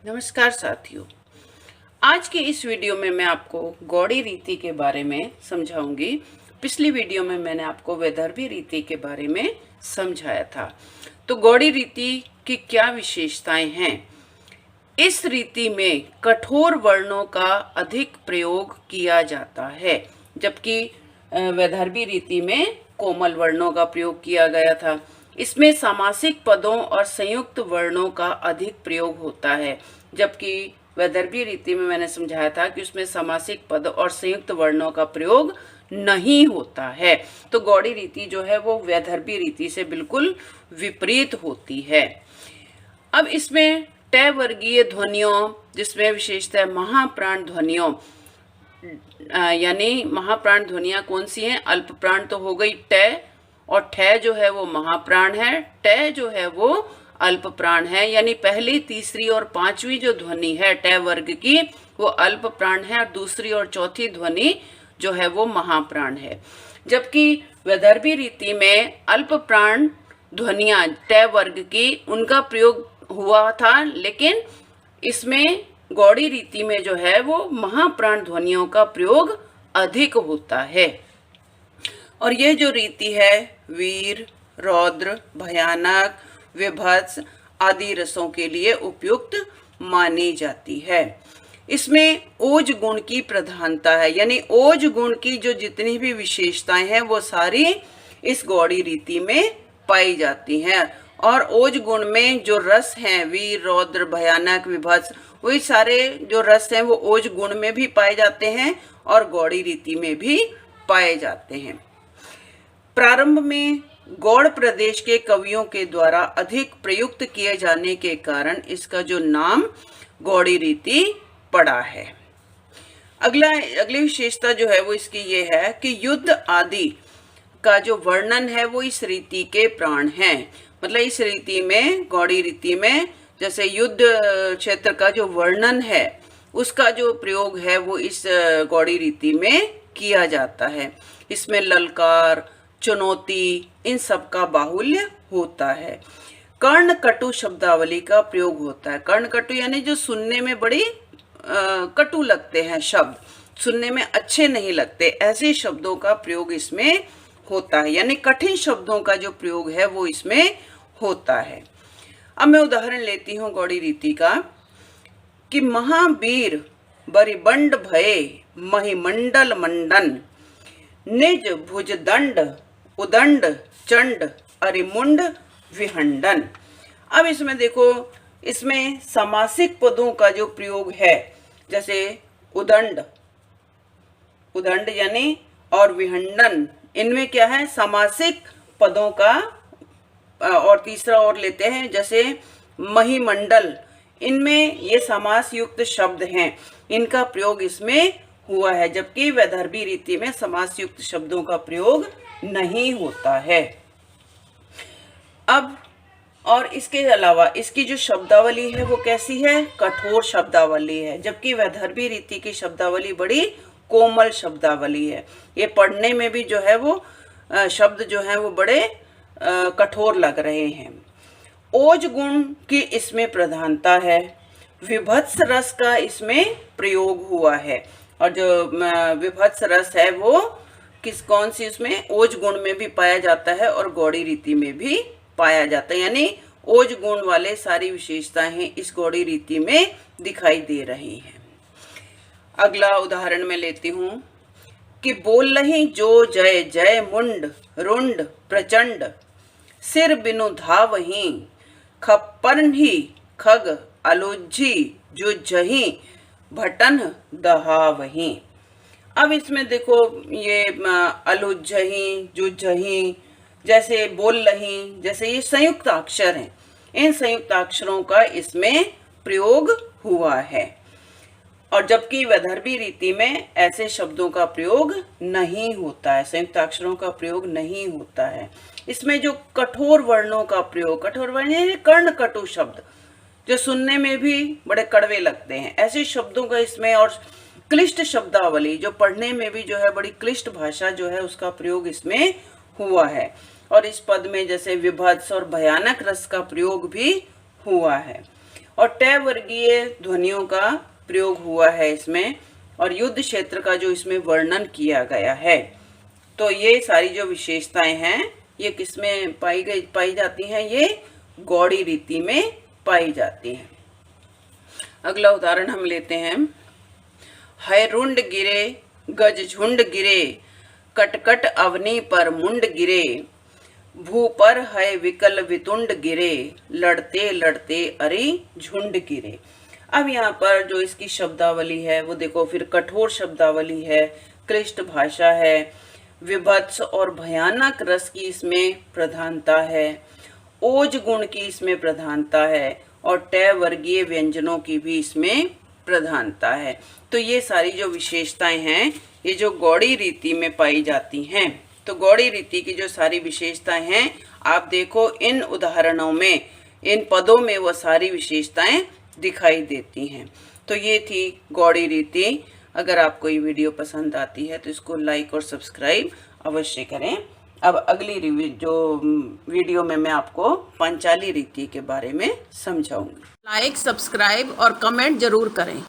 नमस्कार साथियों। आज के इस वीडियो में मैं आपको गौड़ी रीति के बारे में समझाऊंगी। पिछली वीडियो में मैंने आपको वैदर्भी रीति के बारे में समझाया था। तो गौड़ी रीति की क्या विशेषताएं हैं? इस रीति में कठोर वर्णों का अधिक प्रयोग किया जाता है, जबकि वैदर्भी रीति में कोमल वर्णों का प्रयोग किया गया था। इसमें सामासिक पदों और संयुक्त वर्णों का अधिक प्रयोग होता है, जबकि वैदर्भी रीति में मैंने समझाया था कि उसमें सामासिक पद और संयुक्त वर्णों का प्रयोग नहीं होता है। तो गौड़ी रीति जो है वो वैदर्भी रीति से बिल्कुल विपरीत होती है। अब इसमें ट वर्गीय ध्वनियों, जिसमें विशेषता है महाप्राण ध्वनियों, यानी महाप्राण ध्वनियां कौन सी हैं? अल्प प्राण तो हो गई ट, और ठ जो है वो महाप्राण है, ट जो है वो अल्प प्राण है। यानी पहली, तीसरी और पांचवी जो ध्वनि है ट वर्ग की वो अल्प प्राण है, और दूसरी और चौथी ध्वनि जो है वो महाप्राण है। जबकि वैदर्भी रीति में अल्प प्राण ध्वनियां ट वर्ग की उनका प्रयोग हुआ था, लेकिन इसमें गौड़ी रीति में जो है वो महाप्राण ध्वनियों का प्रयोग अधिक होता है। और यह जो रीति है वीर, रौद्र, भयानक, विभत्स आदि रसों के लिए उपयुक्त मानी जाती है। इसमें ओज गुण की प्रधानता है, यानी ओज गुण की जो जितनी भी विशेषताएं हैं वो सारी इस गौड़ी रीति में पाई जाती हैं। और ओज गुण में जो रस हैं, वीर, रौद्र, भयानक, विभत्स, वही सारे जो रस हैं वो ओज गुण में भी पाए जाते हैं और गौड़ी रीति में भी पाए जाते हैं। प्रारंभ में गौड़ प्रदेश के कवियों के द्वारा अधिक प्रयुक्त किए जाने के कारण इसका जो नाम गौड़ी रीति पड़ा है। अगली विशेषता जो है वो इसकी ये है कि युद्ध आदि का जो वर्णन है वो इस रीति के प्राण हैं। मतलब इस रीति में, गौड़ी रीति में, जैसे युद्ध क्षेत्र का जो वर्णन है उसका जो प्रयोग है वो इस गौड़ी रीति में किया जाता है। इसमें ललकार, चुनौती, इन सब का बाहुल्य होता है। कर्ण कटु शब्दावली का प्रयोग होता है। कर्ण कटु यानी जो सुनने में बड़ी कटु लगते हैं शब्द, सुनने में अच्छे नहीं लगते, ऐसे शब्दों का प्रयोग इसमें होता है। यानी कठिन शब्दों का जो प्रयोग है वो इसमें होता है। अब मैं उदाहरण लेती हूँ गौड़ी रीति का कि महावीर बरिबंड भये महिमंडल मंडन, निज भुजदंड उदंड चंड अरिमुंड विहंडन। अब इसमें देखो, इसमें सामासिक पदों का जो प्रयोग है, जैसे उदंड, उदंड यानी, और विहंडन, इनमें क्या है? सामासिक पदों का। और तीसरा और लेते हैं, जैसे महिमंडल, इनमें ये समास युक्त शब्द हैं, इनका प्रयोग इसमें हुआ है, जबकि वैदर्भी रीति में समास युक्त शब्दों का प्रयोग नहीं होता है। अब और इसके अलावा इसकी जो शब्दावली है वो कैसी है? कठोर शब्दावली है, जबकि वैदर्भी रीति की शब्दावली बड़ी कोमल शब्दावली है। ये पढ़ने में भी जो है वो शब्द जो है वो बड़े कठोर लग रहे हैं। ओज गुण की इसमें प्रधानता है। विभत्स रस का इसमें प्रयोग हुआ है, और जो विभत्स रस है वो कौन सी? उसमें ओज गुण में भी पाया जाता है और गौड़ी रीति में भी पाया जाता है। यानी ओज गुण वाले सारी विशेषताएं इस गौड़ी रीति में दिखाई दे रही हैं। अगला उदाहरण मैं लेती हूँ कि बोल रही जो जय जय मुंड रुंड प्रचंड, सिर बिनु धावही खप्पन ही खग अलुझी जो जही भटन दहावही। अब इसमें देखो, ये अलुझही, जो जही, जैसे बोल रही, जैसे ये संयुक्त अक्षर हैं, इन संयुक्त अक्षरों का इसमें प्रयोग हुआ है। और जबकि वैदर्भी रीति में ऐसे शब्दों का प्रयोग नहीं होता है, संयुक्त अक्षरों का प्रयोग नहीं होता है। इसमें जो कठोर वर्णों का प्रयोग, कठोर वर्ण कर्ण कटु शब्द जो सुनने में भी बड़े कड़वे लगते हैं, ऐसे शब्दों का इसमें, और क्लिष्ट शब्दावली जो पढ़ने में भी जो है बड़ी क्लिष्ट भाषा जो है उसका प्रयोग इसमें हुआ है। और इस पद में जैसे विभत्स और भयानक रस का प्रयोग भी हुआ है। और ट वर्गीय ध्वनियों का प्रयोग हुआ है इसमें, और युद्ध क्षेत्र का जो इसमें वर्णन किया गया है। तो ये सारी जो विशेषताएं हैं ये किसमें पाई जाती हैं? ये गौड़ी रीति में पाई जाती हैं। अगला उदाहरण हम लेते हैं। हैरुंड गिरे गज झुंड गिरे, कटकट अवनी पर मुंड गिरे, भू पर है विकल वितुंड गिरे, लड़ते लड़ते अरे झुंड गिरे। अब यहाँ पर जो इसकी शब्दावली है वो देखो, फिर कठोर शब्दावली है, क्लिष्ट भाषा है, विभत्स और भयानक रस की इसमें प्रधानता है, ओज गुण की इसमें प्रधानता है, और ट वर्गीय व्यंजनों की भी इसमें प्रधानता है। तो ये सारी जो विशेषताएं हैं ये जो गौड़ी रीति में पाई जाती हैं। तो गौड़ी रीति की जो सारी विशेषताएं हैं आप देखो इन उदाहरणों में, इन पदों में वो सारी विशेषताएं दिखाई देती हैं। तो ये थी गौड़ी रीति। अगर आपको ये वीडियो पसंद आती है तो इसको लाइक और सब्सक्राइब अवश्य करें। अब अगली वीडियो में मैं आपको पांचाली रीति के बारे में समझाऊंगी। लाइक, सब्सक्राइब और कमेंट जरूर करें।